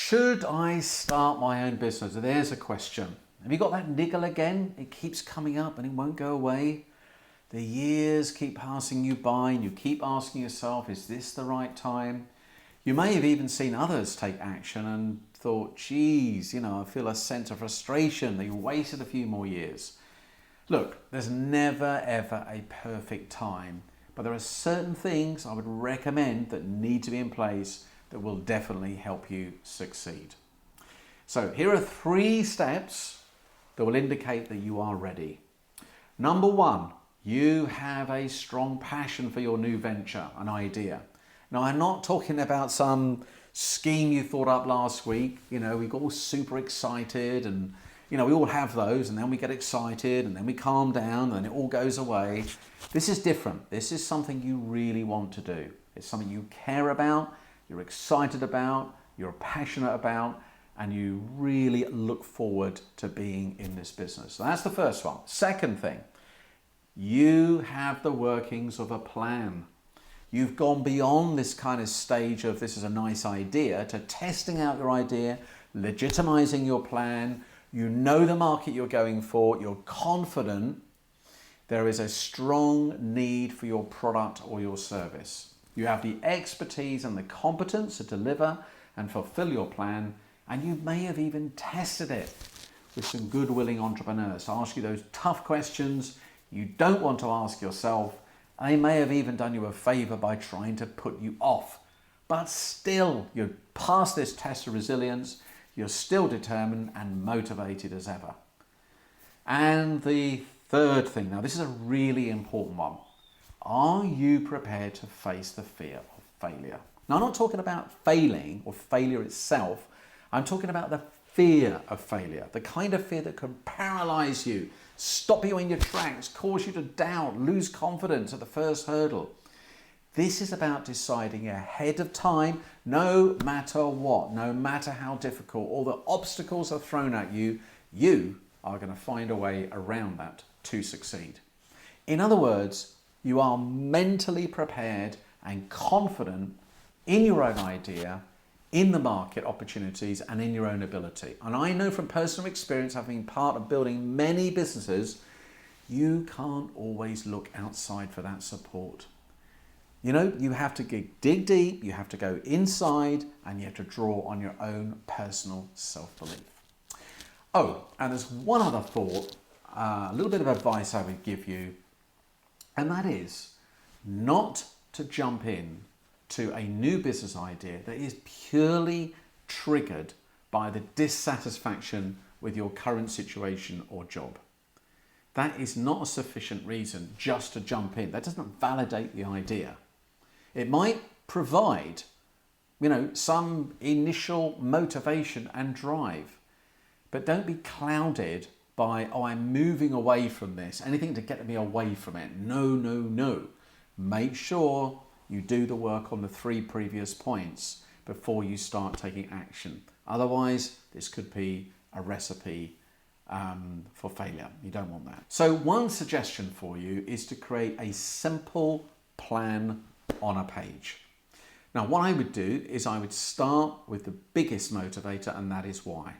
Should I start my own business? There's a question. Have you got that niggle again? It keeps coming up and it won't go away. The years keep passing you by and you keep asking yourself, is this the right time? You may have even seen others take action and thought, geez, I feel a sense of frustration that you wasted a few more years. Look, there's never ever a perfect time, but there are certain things I would recommend that need to be in place that will definitely help you succeed. So here are 3 steps that will indicate that you are ready. Number 1, you have a strong passion for your new venture, an idea. Now, I'm not talking about some scheme you thought up last week. We got all super excited and, we all have those, and then we get excited and then we calm down and it all goes away. This is different. This is something you really want to do. It's something you care about, you're excited about, you're passionate about, and you really look forward to being in this business. So that's the first one. Second thing, you have the workings of a plan. You've gone beyond this kind of stage of this is a nice idea to testing out your idea, legitimizing your plan. You know the market you're going for. You're confident there is a strong need for your product or your service. You have the expertise and the competence to deliver and fulfill your plan. And you may have even tested it with some good willing entrepreneurs to ask you those tough questions you don't want to ask yourself. They may have even done you a favor by trying to put you off. But still, you're past this test of resilience. You're still determined and motivated as ever. And the third thing, now this is a really important one. Are you prepared to face the fear of failure? Now, I'm not talking about failing or failure itself. I'm talking about the fear of failure, the kind of fear that can paralyze you, stop you in your tracks, cause you to doubt, lose confidence at the first hurdle. This is about deciding ahead of time, no matter what, no matter how difficult all the obstacles are thrown at you, you are going to find a way around that to succeed. In other words, you are mentally prepared and confident in your own idea, in the market opportunities and in your own ability. And I know from personal experience, having been part of building many businesses, you can't always look outside for that support. You have to dig deep, you have to go inside, and you have to draw on your own personal self-belief. Oh, and there's one other thought, a little bit of advice I would give you, and that is not to jump in to a new business idea that is purely triggered by the dissatisfaction with your current situation or job. That is not a sufficient reason just to jump in. That doesn't validate the idea. It might provide, some initial motivation and drive, but don't be clouded by, I'm moving away from this, anything to get me away from it. No. Make sure you do the work on the 3 previous points before you start taking action. Otherwise, this could be a recipe for failure. You don't want that. So one suggestion for you is to create a simple plan on a page. Now, what I would do is I would start with the biggest motivator, and that is why.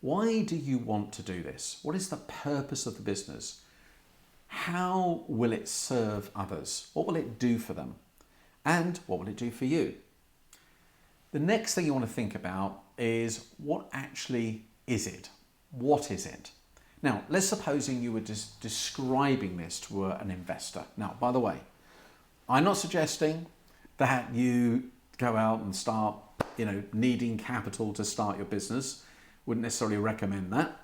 Why do you want to do this? What is the purpose of the business? How will it serve others? What will it do for them? And what will it do for you? The next thing you want to think about is, what actually is it? What is it? Now, let's supposing you were just describing this to an investor. Now, by the way, I'm not suggesting that you go out and start, needing capital to start your business. Wouldn't necessarily recommend that.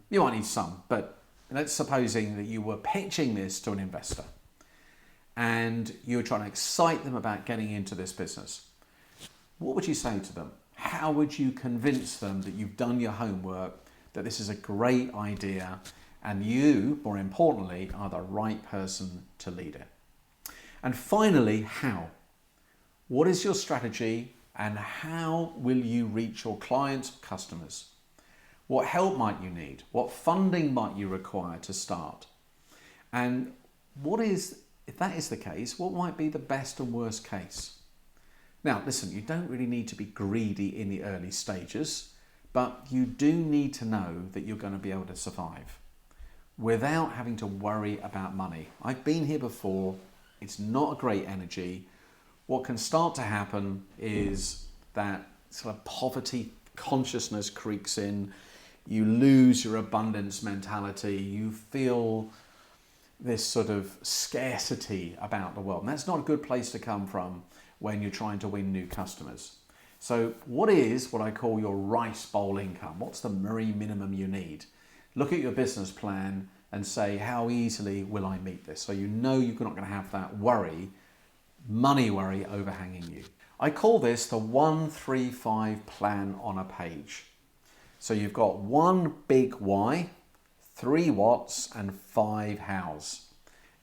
You might need some, but let's supposing that you were pitching this to an investor and you were trying to excite them about getting into this business. What would you say to them? How would you convince them that you've done your homework, that this is a great idea, and you, more importantly, are the right person to lead it? And finally, how? What is your strategy, and how will you reach your clients or customers? What help might you need? What funding might you require to start? And if that is the case, what might be the best and worst case? Now, listen, you don't really need to be greedy in the early stages, but you do need to know that you're going to be able to survive without having to worry about money. I've been here before. It's not a great energy. What can start to happen is that sort of poverty consciousness creeps in. You lose your abundance mentality. You feel this sort of scarcity about the world. And that's not a good place to come from when you're trying to win new customers. So what I call your rice bowl income? What's the very minimum you need? Look at your business plan and say, how easily will I meet this? So you know you're not going to have that money worry overhanging you. I call this the 1-3-5 plan on a page. So you've got 1 big why, 3 whats and 5 hows.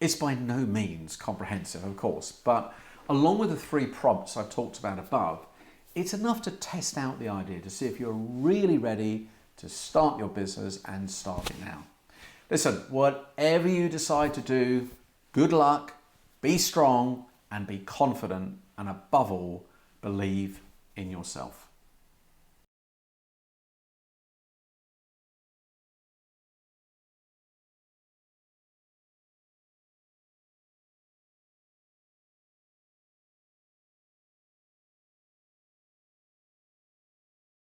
It's by no means comprehensive, of course, but along with the 3 prompts I've talked about above, it's enough to test out the idea to see if you're really ready to start your business and start it now. Listen, whatever you decide to do, good luck, be strong and be confident, and above all, believe in yourself.